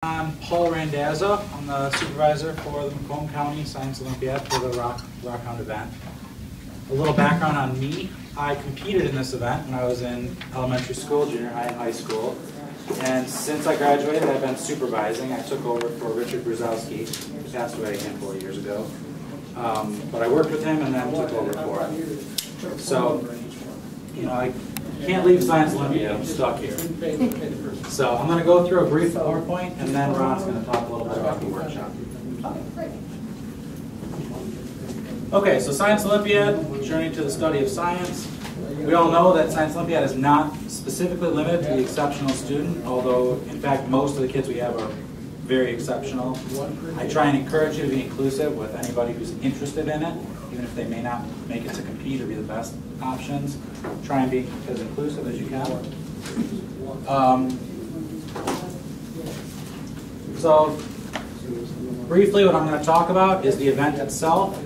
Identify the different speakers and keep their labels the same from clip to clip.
Speaker 1: I'm Paul Randazzo. I'm the supervisor for the Macomb County Science Olympiad for the Hound event. A little background on me. I competed in this event when I was in elementary school, junior high, and high school. And since I graduated, I've been supervising. I took over for Richard Brzezowski, who passed away a handful of years ago. But I worked with him and then took over for him. So, you know, I can't leave Science Olympiad. I'm stuck here. So I'm going to go through a brief PowerPoint, and then Ron's going to talk a little bit about the workshop. Okay, so Science Olympiad, journey to the study of science. We all know that Science Olympiad is not specifically limited to the exceptional student, although in fact most of the kids we have are very exceptional. I try and encourage you to be inclusive with anybody who's interested in it, even if they may not make it to compete or be the best options. Try and be as inclusive as you can. So briefly what I'm going to talk about is the event itself.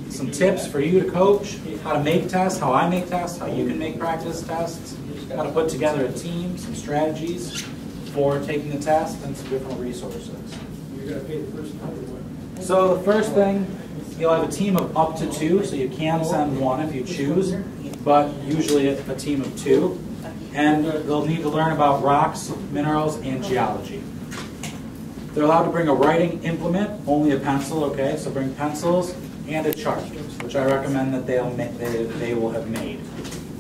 Speaker 1: Some tips for you to coach, how to make tests, how I make tests, how you can make practice tests, how to put together a team, some strategies for taking the test, and some different resources. So the first thing, you'll have a team of up to 2, so you can send 1 if you choose, but usually a team of 2. And they'll need to learn about rocks, minerals, and geology. They're allowed to bring a writing implement, only a pencil, okay? So bring pencils and a chart, which I recommend that they will have made.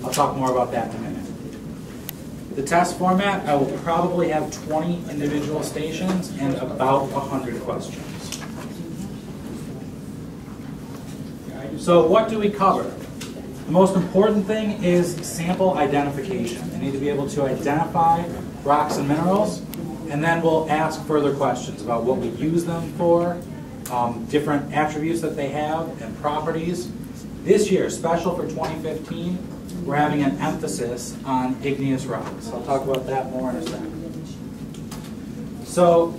Speaker 1: I'll talk more about that in a minute. The test format, I will probably have 20 individual stations and about 100 questions. So what do we cover? The most important thing is sample identification. They need to be able to identify rocks and minerals, and then we'll ask further questions about what we use them for, different attributes that they have, and properties. This year, special for 2015, we're having an emphasis on igneous rocks. I'll talk about that more in a second. So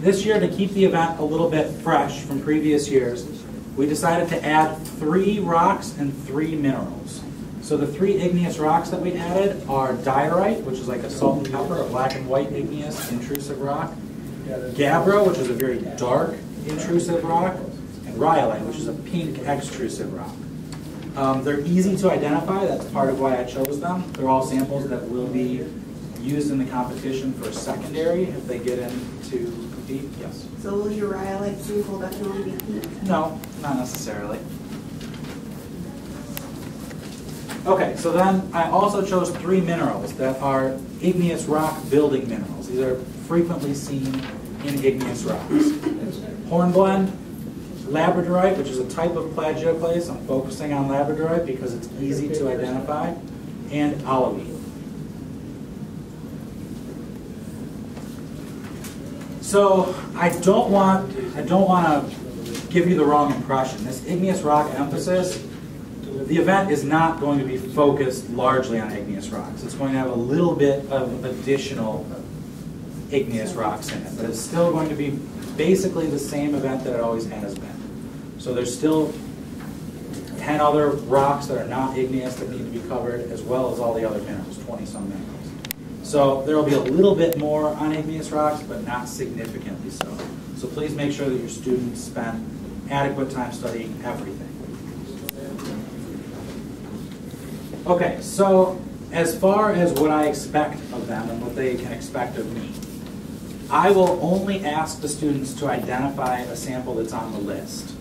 Speaker 1: this year, to keep the event a little bit fresh from previous years, we decided to add 3 rocks and 3 minerals. So the 3 igneous rocks that we added are diorite, which is like a salt and pepper, a black and white igneous intrusive rock, gabbro, which is a very dark intrusive rock, and rhyolite, which is a pink extrusive rock. They're easy to identify. That's part of why I chose them. They're all samples that will be used in the competition for secondary if they get in to compete. Yes?
Speaker 2: So will your rhyolite sample definitely be pink?
Speaker 1: No, not necessarily. Okay, so then I also chose 3 minerals that are igneous rock building minerals. These are frequently seen in igneous rocks. Hornblende, labradorite, which is a type of plagioclase. I'm focusing on labradorite because it's easy to identify, and olivine. So I don't want to give you the wrong impression. This igneous rock emphasis, the event is not going to be focused largely on igneous rocks. It's going to have a little bit of additional igneous rocks in it, but it's still going to be basically the same event that it always has been. So there's still 10 other rocks that are not igneous that need to be covered, as well as all the other minerals, 20-some minerals. So there will be a little bit more on igneous rocks, but not significantly so. So please make sure that your students spend adequate time studying everything. Okay, so as far as what I expect of them and what they can expect of me, I will only ask the students to identify a sample that's on the list.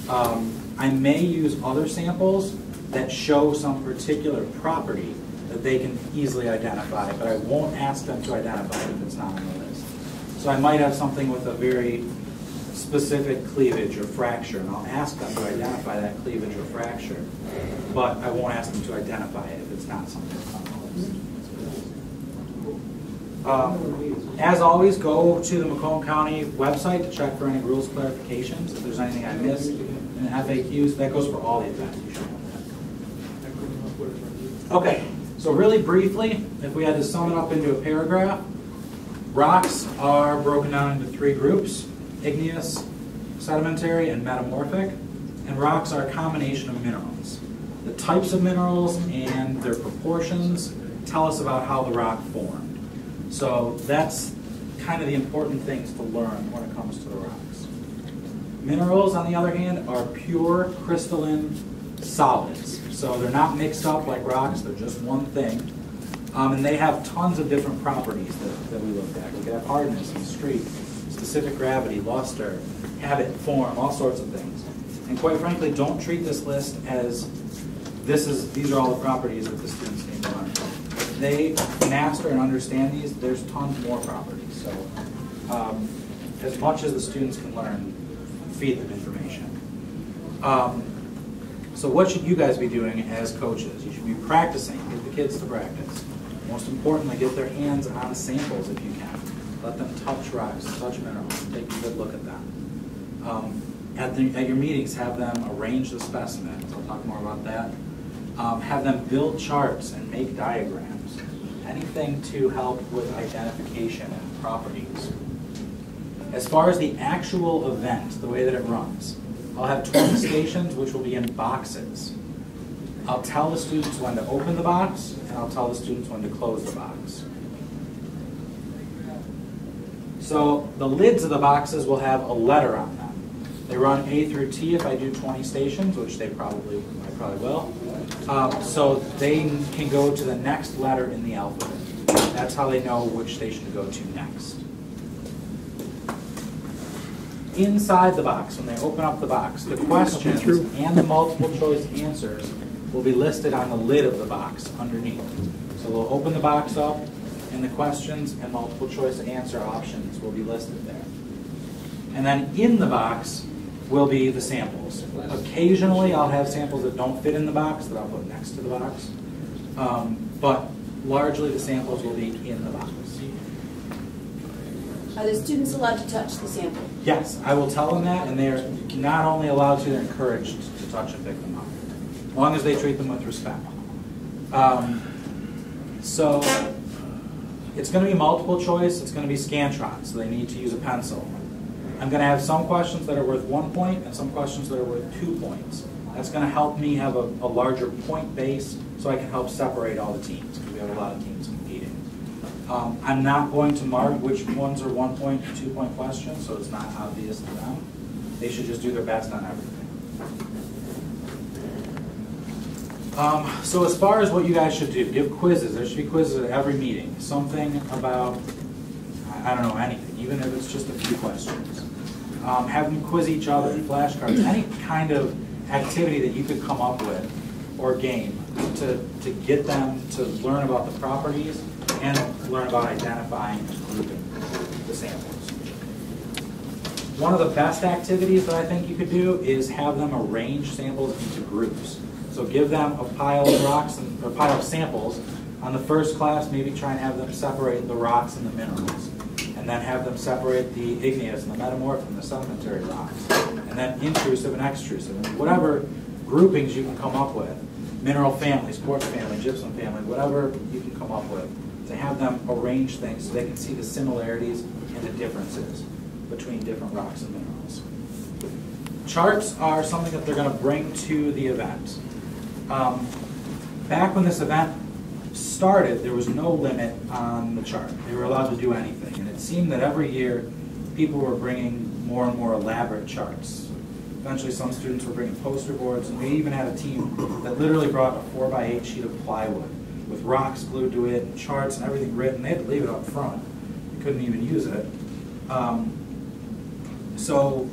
Speaker 1: I may use other samples that show some particular property that they can easily identify, but I won't ask them to identify it if it's not on the list. So I might have something with a very specific cleavage or fracture, and I'll ask them to identify that cleavage or fracture, but I won't ask them to identify it if it's not something that's on the list. As always, go to the Macomb County website to check for any rules clarifications. If there's anything I missed in the FAQs, that goes for all the events. You should know that. Okay, so really briefly, if we had to sum it up into a paragraph, rocks are broken down into 3 groups: igneous, sedimentary, and metamorphic. And rocks are a combination of minerals. The types of minerals and their proportions tell us about how the rock formed. So that's kind of the important things to learn when it comes to the rocks. Minerals, on the other hand, are pure crystalline solids. So they're not mixed up like rocks, they're just one thing. And they have tons of different properties that we looked at. We could have hardness and streak, specific gravity, luster, habit, form, all sorts of things. And quite frankly, don't treat this list as these are all the properties that the students need to learn. If they master and understand these, there's tons more properties. So as much as the students can learn, feed them information. So what should you guys be doing as coaches? You should be practicing, get the kids to practice. Most importantly, get their hands on samples if you can. Let them touch rocks, touch minerals, take a good look at them. At your meetings, have them arrange the specimens. I'll talk more about that. Have them build charts and make diagrams. Anything to help with identification and properties. As far as the actual event, the way that it runs, I'll have 20 stations which will be in boxes. I'll tell the students when to open the box, and I'll tell the students when to close the box. So the lids of the boxes will have a letter on them. They run A through T if I do 20 stations, which I probably will. So they can go to the next letter in the alphabet. That's how they know which station to go to next. Inside the box, when they open up the box, the questions and the multiple choice answers will be listed on the lid of the box underneath. So we'll open the box up, and the questions and multiple choice answer options will be listed there. And then in the box will be the samples. Occasionally I'll have samples that don't fit in the box that I'll put next to the box. But largely the samples will be in the box.
Speaker 3: Are the students allowed to touch the sample?
Speaker 1: Yes, I will tell them that, and they're not only allowed to, they're encouraged to touch and pick them up, as long as they treat them with respect. So it's going to be multiple choice, it's going to be Scantron, so they need to use a pencil. I'm going to have some questions that are worth 1 point and some questions that are worth 2 points. That's going to help me have a larger point base so I can help separate all the teams, because we have a lot of teams competing. I'm not going to mark which ones are 1 point and 2 point questions, so it's not obvious to them. They should just do their best on everything. So as far as what you guys should do, give quizzes. There should be quizzes at every meeting. Something about, I don't know, anything, even if it's just a few questions. Have them quiz each other, flashcards, any kind of activity that you could come up with or game to get them to learn about the properties and learn about identifying and grouping the samples. One of the best activities that I think you could do is have them arrange samples into groups. So give them a pile of rocks and a pile of samples. On the first class, maybe try and have them separate the rocks and the minerals. And then have them separate the igneous and the metamorphic and the sedimentary rocks. And then intrusive and extrusive. And whatever groupings you can come up with, mineral families, quartz family, gypsum family, whatever you can come up with, to have them arrange things so they can see the similarities and the differences between different rocks and minerals. Charts are something that they're going to bring to the event. Back when this event started, there was no limit on the chart. They were allowed to do anything. And it seemed that every year, people were bringing more and more elaborate charts. Eventually, some students were bringing poster boards, and we even had a team that literally brought a 4x8 sheet of plywood with rocks glued to it, and charts and everything written. They had to leave it up front. You couldn't even use it. So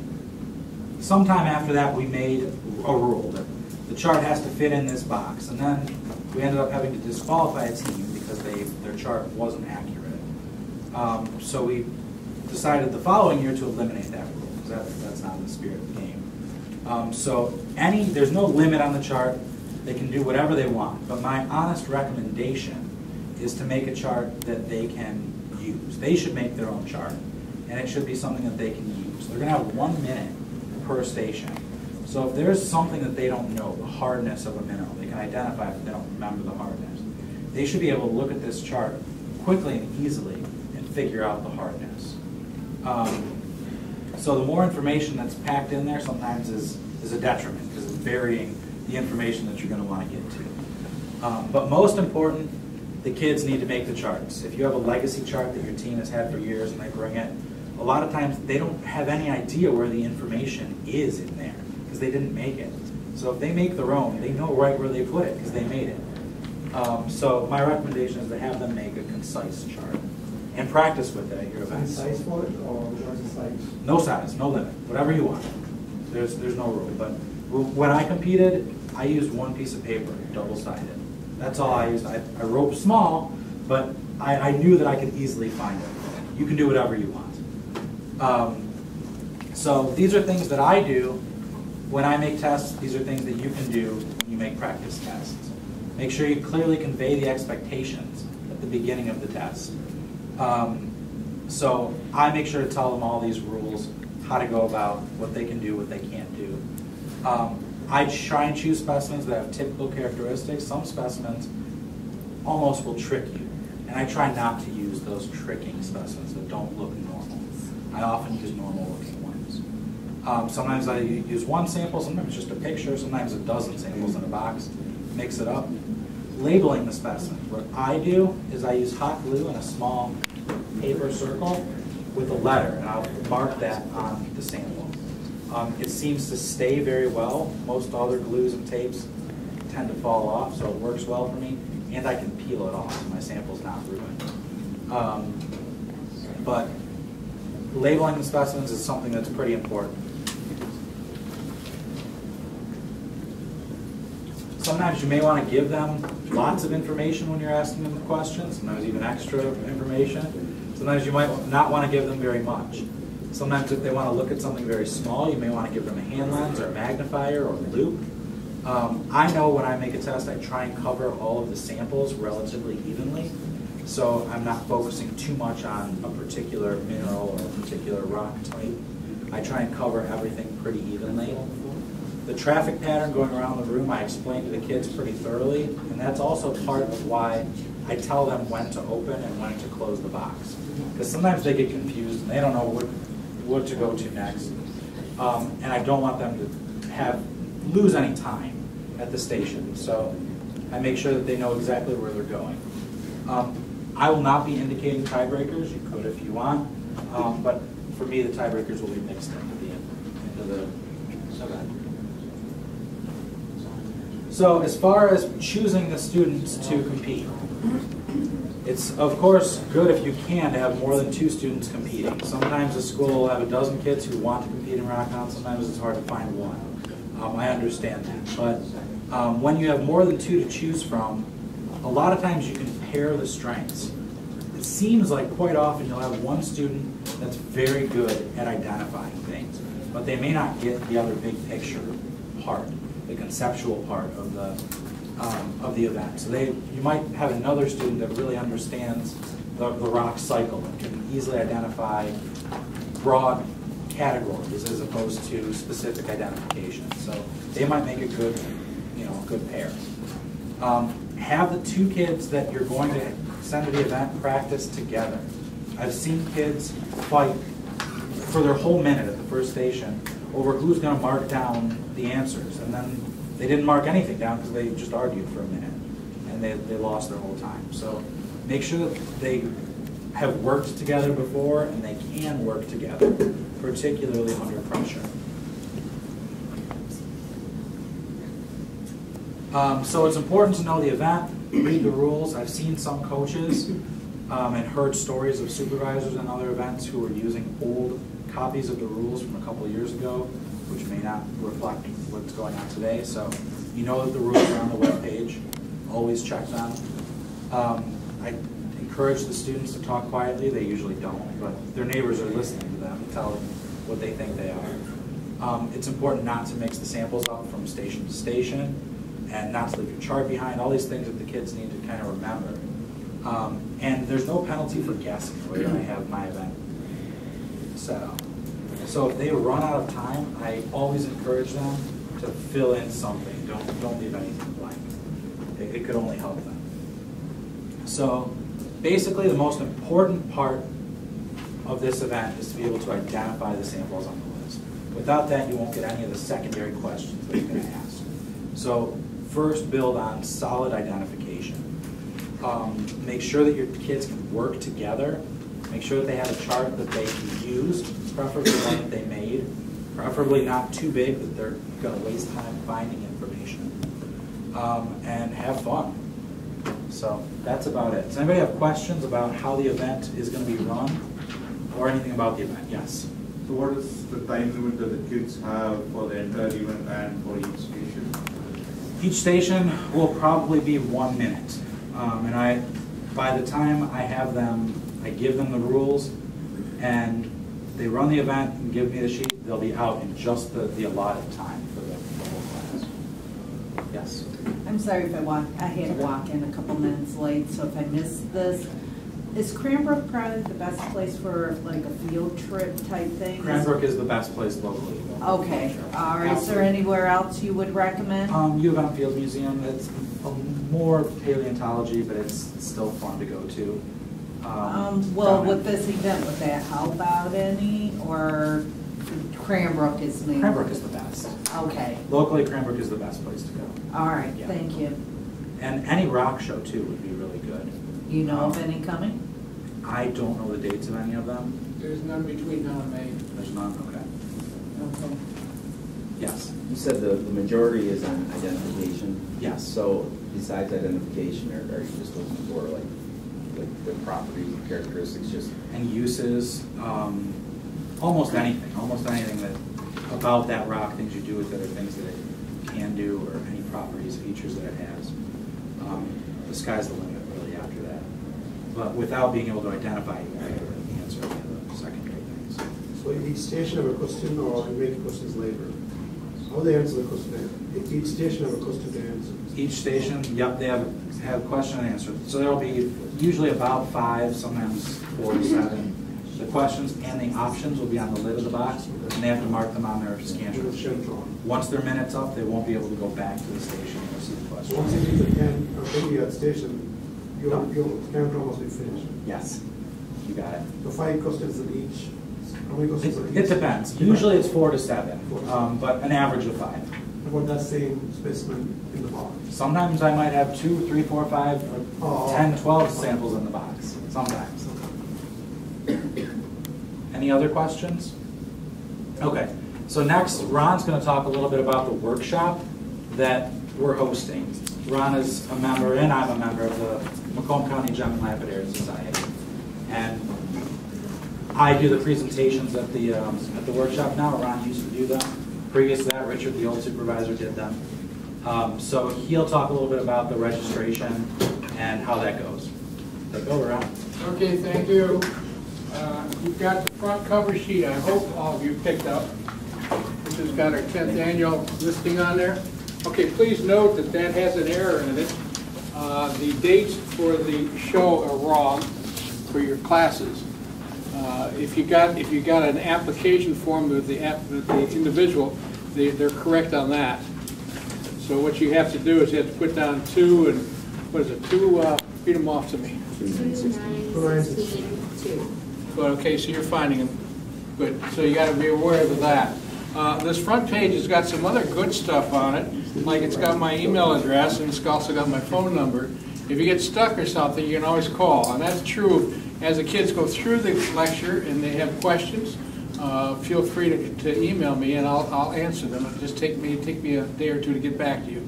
Speaker 1: sometime after that, we made a rule that the chart has to fit in this box. And then we ended up having to disqualify a team because their chart wasn't accurate. So we decided the following year to eliminate that rule, because that's not in the spirit of the game. So there's no limit on the chart. They can do whatever they want. But my honest recommendation is to make a chart that they can use. They should make their own chart, and it should be something that they can use. They're going to have 1 minute per station. So if there's something that they don't know, the hardness of a mineral, they can identify if they don't remember the hardness. They should be able to look at this chart quickly and easily and figure out the hardness. So the more information that's packed in there sometimes is a detriment, because it's burying the information that you're going to want to get to. But most important, the kids need to make the charts. If you have a legacy chart that your team has had for years and they bring it, a lot of times they don't have any idea where the information is in there because they didn't make it. So if they make their own, they know right where they put it because they made it. So my recommendation is to have them make a concise chart and practice with it at your events.
Speaker 4: Size for it, or what's the size?
Speaker 1: No size, no limit, whatever you want. There's no rule. But when I competed, I used one piece of paper, double-sided. That's all I used. I wrote small, but I knew that I could easily find it. You can do whatever you want. So these are things that I do when I make tests. These are things that you can do when you make practice tests. Make sure you clearly convey the expectations at the beginning of the test. So I make sure to tell them all these rules, how to go about what they can do, what they can't do. I try and choose specimens that have typical characteristics. Some specimens almost will trick you, and I try not to use those tricking specimens that don't look normal. I often use normal looking ones. Sometimes I use one sample, sometimes just a picture, sometimes a dozen samples in a box, mix it up. Labeling the specimen. What I do is I use hot glue in a small paper circle with a letter, and I'll mark that on the sample. It seems to stay very well. Most other glues and tapes tend to fall off, so it works well for me, and I can peel it off, so my sample's not ruined. But labeling the specimens is something that's pretty important. Sometimes you may want to give them lots of information when you're asking them questions, sometimes even extra information. Sometimes you might not want to give them very much. Sometimes if they want to look at something very small, you may want to give them a hand lens or a magnifier or a loop. I know when I make a test, I try and cover all of the samples relatively evenly, so I'm not focusing too much on a particular mineral or a particular rock type. I try and cover everything pretty evenly. The traffic pattern going around the room, I explain to the kids pretty thoroughly, and that's also part of why I tell them when to open and when to close the box. Because sometimes they get confused and they don't know what to go to next. And I don't want them to lose any time at the station. So I make sure that they know exactly where they're going. I will not be indicating tiebreakers. You could if you want. But for me, the tiebreakers will be mixed into the event. So as far as choosing the students to compete, it's of course good if you can to have more than 2 students competing. Sometimes a school will have a dozen kids who want to compete in rock hound. Sometimes it's hard to find one. I understand that. But when you have more than 2 to choose from, a lot of times you can pair the strengths. It seems like quite often you'll have one student that's very good at identifying things, but they may not get the other big picture part, the conceptual part of the event. So you might have another student that really understands the rock cycle and can easily identify broad categories as opposed to specific identification. So they might make a good, good pair. Have the 2 kids that you're going to send to the event practice together. I've seen kids fight for their whole minute at the first station over who's going to mark down the answers, and then they didn't mark anything down because they just argued for a minute, and they lost their whole time. So make sure that they have worked together before and they can work together, particularly under pressure. So it's important to know the event, read the rules. I've seen some coaches and heard stories of supervisors in other events who were using old copies of the rules from a couple of years ago, which may not reflect what's going on today. So you know that the rules are on the web page. Always check them. I encourage the students to talk quietly. They usually don't, but their neighbors are listening to them and tell them what they think they are. It's important not to mix the samples up from station to station and not to leave your chart behind. All these things that the kids need to kind of remember. And there's no penalty for guessing where I have my event set up. So if they run out of time, I always encourage them to fill in something. Don't leave anything blank. It could only help them. So basically the most important part of this event is to be able to identify the samples on the list. Without that, you won't get any of the secondary questions that you're going to ask. So first, build on solid identification. Make sure that your kids can work together. Make sure that they have a chart that they can use, preferably one that they made. Preferably not too big that they're going to waste time finding information. And have fun. So that's about it. Does anybody have questions about how the event is going to be run or anything about the event? Yes?
Speaker 5: So what is the time limit that the kids have for the entire event and for each station?
Speaker 1: Each station will probably be 1 minute. By the time I have them, I give them the rules, and they run the event and give me the sheet, they'll be out in just the allotted time for the whole class. Yes?
Speaker 6: I'm sorry if I had to walk in a couple minutes late, so if I missed this. Is Cranbrook probably the best place for like a field trip type thing?
Speaker 1: Cranbrook is the best place locally.
Speaker 6: Okay. All right. Is there anywhere else you would recommend?
Speaker 1: U of M Field Museum. It's more paleontology, but it's still fun to go to.
Speaker 6: Well, with this event, would that help out any, or Cranbrook is maybe?
Speaker 1: Cranbrook is the best.
Speaker 6: Okay.
Speaker 1: Locally, Cranbrook is the best place to go.
Speaker 6: All right.
Speaker 1: Yeah.
Speaker 6: Thank you.
Speaker 1: And any rock show too would be really good.
Speaker 6: You know of any coming?
Speaker 1: I don't know the dates of any of them.
Speaker 7: There's none between now and May.
Speaker 1: There's none. Okay. Yes.
Speaker 8: You said the majority is on identification.
Speaker 1: Yes.
Speaker 8: So besides identification, are you just looking for like the properties, characteristics, just
Speaker 1: And uses, almost anything that about that rock, things you do with it, or things that it can do, or any properties, features that it has. The sky's the limit, really, after that. But without being able to identify, you can't really answer any of the secondary things.
Speaker 4: So each station have a question, or you make questions later? How do they answer the question? Each station have a question to answer?
Speaker 1: Each station, yep, they have question and answer. So there'll be usually about 5, sometimes 4 to 7. The questions and the options will be on the lid of the box, and they have to mark them on their scan sheet. Once their minute's up, they won't be able to go back to the station and see the question.
Speaker 4: Once you leave the Olympiad station, your countdown must be finished.
Speaker 1: Yes, you got it.
Speaker 4: The 5 questions in each. How many questions are each?
Speaker 1: It depends. Usually it's 4 to 7, but an average of 5.
Speaker 4: About that same specimen in the box.
Speaker 1: Sometimes I might have 2, 3, 4, 5, or 10, 12 samples in the box. Sometimes. Any other questions? Okay. So next, Ron's going to talk a little bit about the workshop that we're hosting. Ron is a member, and I'm a member of the Macomb County Gem and Lapidary Society. And I do the presentations at the workshop now. Ron used to do them. Previous to that, Richard, the old supervisor, did them. So he'll talk a little bit about the registration and how that goes. Take over, Ron.
Speaker 7: Okay, thank you. You've got the front cover sheet, I hope all of you picked up, which has got our 10th annual listing on there. Okay, please note that that has an error in it. The dates for the show are wrong for your classes. If you got an application form with the individual, they're correct on that. So what you have to do is you have to put down 2 and what is it? 2. Read them off to me.
Speaker 2: 2, 9, 16, 2.
Speaker 7: But okay, so you're finding them. Good. So you got to be aware of that. This front page has got some other good stuff on it. Like it's got my email address and it's also got my phone number. If you get stuck or something, you can always call. And that's true as the kids go through the lecture and they have questions. Feel free to email me and I'll answer them. It'll just take me a day or 2 to get back to you.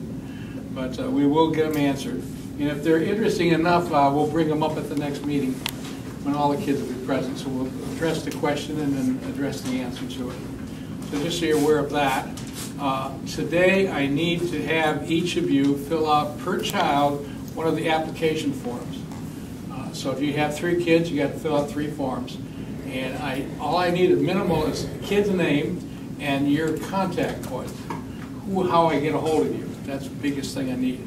Speaker 7: But we will get them answered. And if they're interesting enough, we'll bring them up at the next meeting when all the kids will be present. So we'll address the question and then address the answer to it. So just so you're aware of that. Today I need to have each of you fill out per child one of the application forms. So if you have 3 kids, you got to fill out 3 forms. And all I need at minimal is the kid's name and your contact point, how I get a hold of you. That's the biggest thing I need.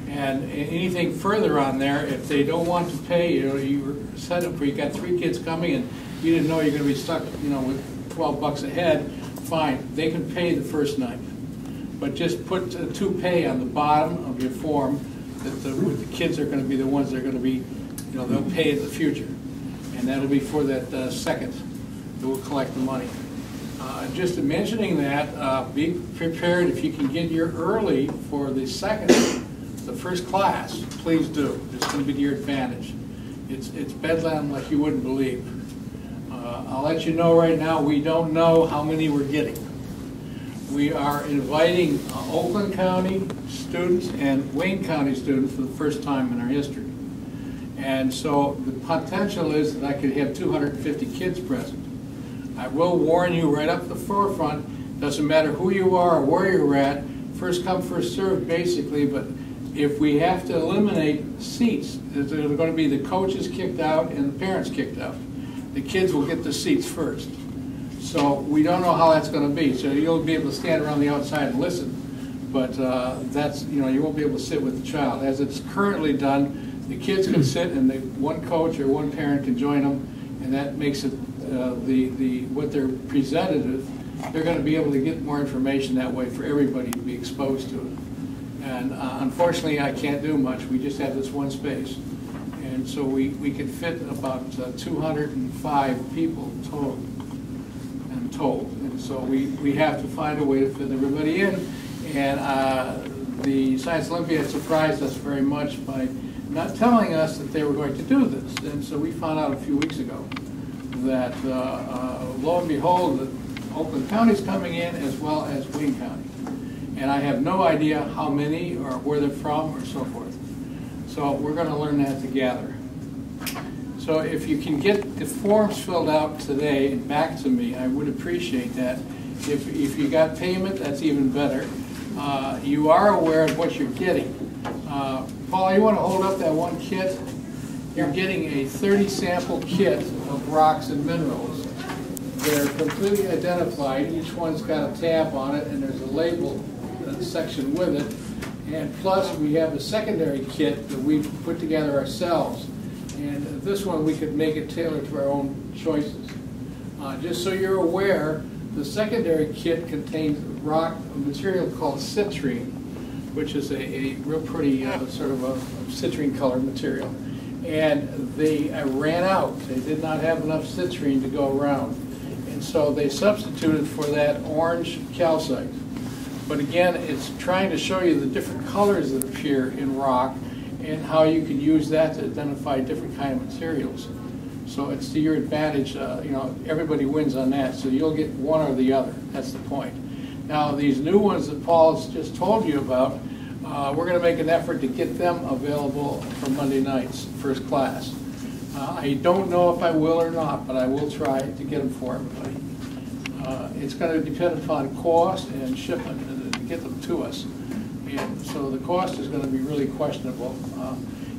Speaker 7: And anything further on there, if they don't want to pay, you were set up where you got 3 kids coming and you didn't know you're going to be stuck, with $12 a head, fine. They can pay the first night. But just put to pay on the bottom of your form that the kids are going to be the ones that are going to be, they'll pay in the future. And that'll be for that second that will collect the money. Just mentioning that, be prepared if you can get here early for the second. the first class, please do. It's going to be to your advantage. It's bedlam like you wouldn't believe. I'll let you know right now, we don't know how many we're getting. We are inviting Oakland County students and Wayne County students for the first time in our history. And so the potential is that I could have 250 kids present. I will warn you right up the forefront, doesn't matter who you are or where you're at, first come, first serve basically, but if we have to eliminate seats, there's going to be the coaches kicked out and the parents kicked out. The kids will get the seats first. So we don't know how that's going to be. So you'll be able to stand around the outside and listen, but that's, you know, you won't be able to sit with the child. As it's currently done, the kids can sit and one coach or one parent can join them, and that makes it what they're presented with. They're going to be able to get more information that way for everybody to be exposed to it. And unfortunately, I can't do much. We just have this one space. And so we can fit about 205 people total, I'm told. And so we have to find a way to fit everybody in. And the Science Olympiad surprised us very much by not telling us that they were going to do this. And so we found out a few weeks ago that lo and behold, that Oakland County's coming in as well as Wayne County. And I have no idea how many or where they're from or so forth. So we're going to learn that together. So if you can get the forms filled out today and back to me, I would appreciate that. If you got payment, that's even better. You are aware of what you're getting. Paul, you want to hold up that one kit? You're getting a 30 sample kit of rocks and minerals. They're completely identified. Each one's got a tab on it, and there's a label section with it. And plus, we have a secondary kit that we've put together ourselves. And this one, we could make it tailored to our own choices. Just so you're aware, the secondary kit contains rock material called citrine, which is a real pretty sort of a citrine colored material. And they ran out. They did not have enough citrine to go around. And so they substituted for that orange calcite. But again, it's trying to show you the different colors that appear in rock and how you can use that to identify different kind of materials. So it's to your advantage, you know, everybody wins on that, so you'll get one or the other. That's the point. Now, these new ones that Paul's just told you about, we're going to make an effort to get them available for Monday nights, first class. I don't know if I will or not, but I will try to get them for everybody. It's going to depend upon cost and shipment to get them to us. And so the cost is going to be really questionable.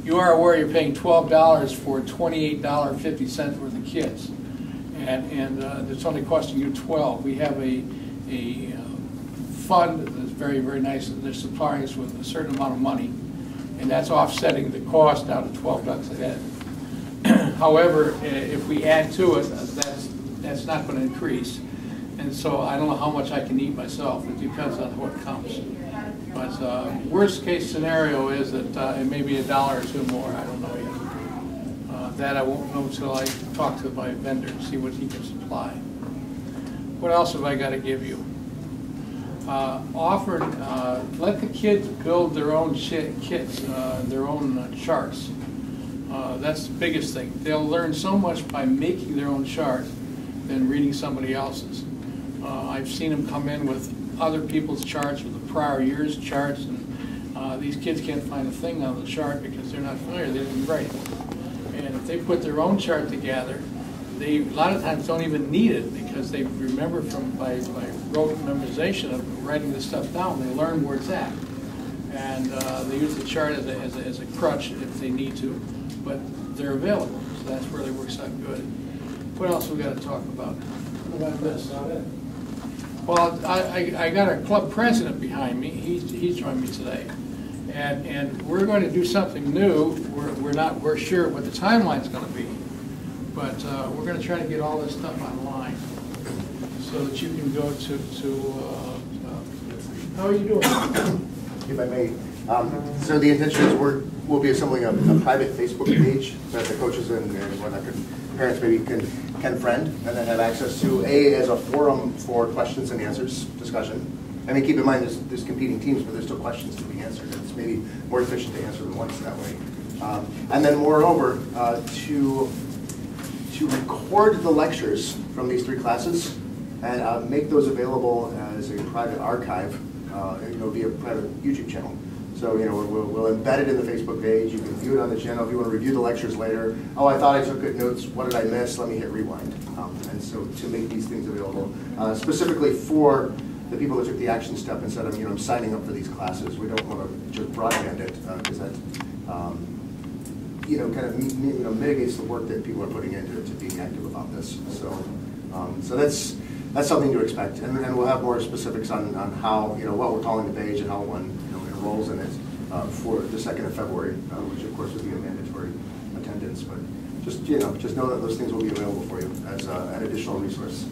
Speaker 7: You are aware you're paying $12 for $28.50 worth of kits, and it's only costing you $12. We have a fund that's very, very nice, and they're supplying us with a certain amount of money, and that's offsetting the cost down to $12 a head. However, if we add to it, that's not going to increase. And so I don't know how much I can eat myself. It depends on what comes. But worst case scenario is that it may be $1 or $2 more. I don't know yet. That I won't know until I talk to my vendor and see what he can supply. What else have I got to give you? Let the kids build their own kits, their own charts. That's the biggest thing. They'll learn so much by making their own chart than reading somebody else's. I've seen them come in with other people's charts, with the prior year's charts, and these kids can't find a thing on the chart because they're not familiar, they didn't write it. And if they put their own chart together, they a lot of times don't even need it because they remember by rote memorization of writing this stuff down. They learn where it's at. And they use the chart as a crutch if they need to, but they're available, so that's where it works out good. What else we got to talk about? What about this? Well, I got our club president behind me. He's joined me today, and we're going to do something new. We're sure what the timeline's going to be, but we're going to try to get all this stuff online so that you can go to how are you doing?
Speaker 9: If I may, so the intention is we'll be assembling a private Facebook page that the coaches and whatnot, parents maybe can friend and then have access to as a forum for questions and answers discussion, I mean, keep in mind, there's competing teams, but there's still questions to be answered. It's maybe more efficient to answer them once that way. And then moreover, to record the lectures from these 3 classes and make those available as a private archive, via a private YouTube channel. So, we'll embed it in the Facebook page. You can view it on the channel. If you want to review the lectures later, oh, I thought I took good notes. What did I miss? Let me hit rewind. And so to make these things available, specifically for the people that took the action step instead of, signing up for these classes. We don't want to just broadband it because that, kind of, mitigates the work that people are putting into being active about this. So that's something to expect. And we'll have more specifics on how, what we're calling the page and how one, enrolls in it for the 2nd of February, which of course would be a mandatory attendance. But just know that those things will be available for you as an additional resource.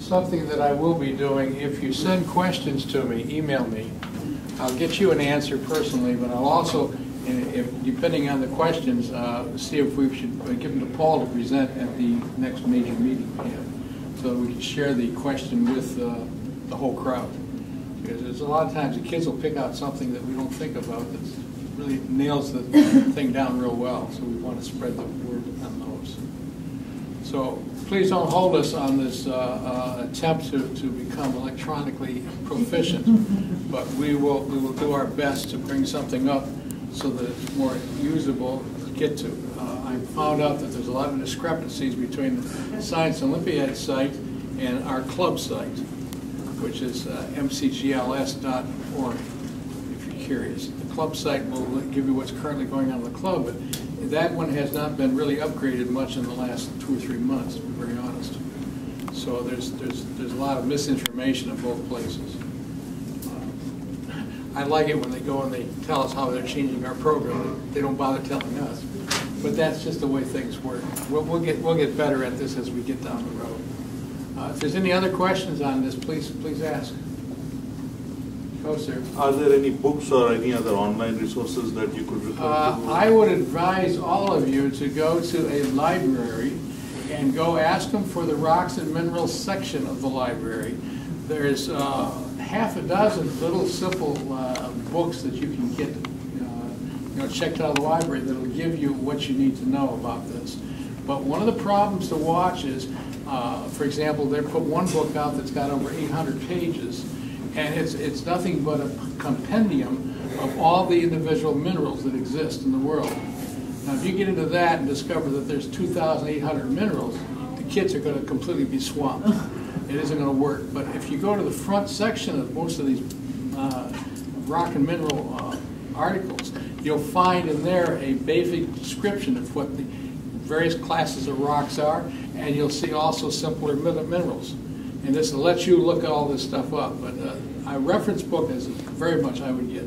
Speaker 7: Something that I will be doing, if you send questions to me, email me. I'll get you an answer personally, but I'll also, depending on the questions, see if we should give them to Paul to present at the next major meeting we have, so we can share the question with the whole crowd. Because there's a lot of times the kids will pick out something that we don't think about that really nails the thing down real well. So we want to spread the word on those. So please don't hold us on this attempt to become electronically proficient, but we will do our best to bring something up so that it's more usable to get to. I found out that there's a lot of discrepancies between the Science Olympiad site and our club site, which is mcgls.org, if you're curious. The club site will give you what's currently going on in the club, but that one has not been really upgraded much in the last 2 or 3 months, to be very honest. So there's a lot of misinformation in both places. I like it when they go and they tell us how they're changing our program. They don't bother telling us, but that's just the way things work. We'll get better at this as we get down the road. If there's any other questions on this, please ask. Go, sir.
Speaker 10: Are there any books or any other online resources that you could refer to?
Speaker 7: I would advise all of you to go to a library and go ask them for the rocks and minerals section of the library. There's half a dozen little simple books that you can get checked out of the library that will give you what you need to know about this. But one of the problems to watch is, for example, they put one book out that's got over 800 pages, and it's nothing but a compendium of all the individual minerals that exist in the world. Now, if you get into that and discover that there's 2,800 minerals, the kids are going to completely be swamped. It isn't going to work. But if you go to the front section of most of these rock and mineral articles, you'll find in there a basic description of what the various classes of rocks are, and you'll see also simpler minerals. And this will let you look all this stuff up. But a reference book is very much I would get.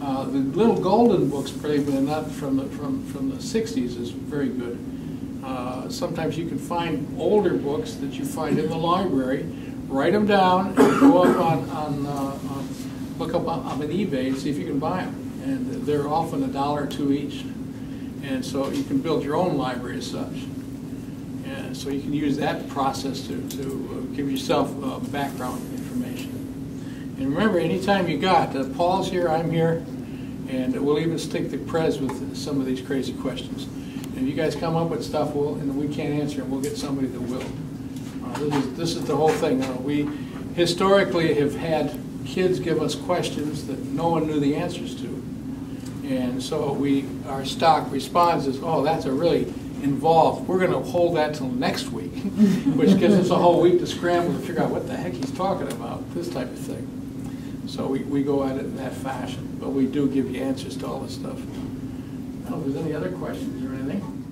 Speaker 7: The little golden books, probably not from the 60s, is very good. Sometimes you can find older books that you find in the library, write them down, and go up look up on eBay and see if you can buy them. And they're often $1 or $2 each. And so you can build your own library as such. And so you can use that process to give yourself background information. And remember, anytime you got, Paul's here, I'm here, and we'll even stick the Prez with some of these crazy questions. And if you guys come up with stuff and we can't answer them, we'll get somebody that will. This is the whole thing. We historically have had kids give us questions that no one knew the answers to. And so our stock response is, oh, that's a really involved. We're going to hold that till next week, which gives us a whole week to scramble to figure out what the heck he's talking about, this type of thing. So we go at it in that fashion, but we do give you answers to all this stuff. I don't know if there's any other questions or anything.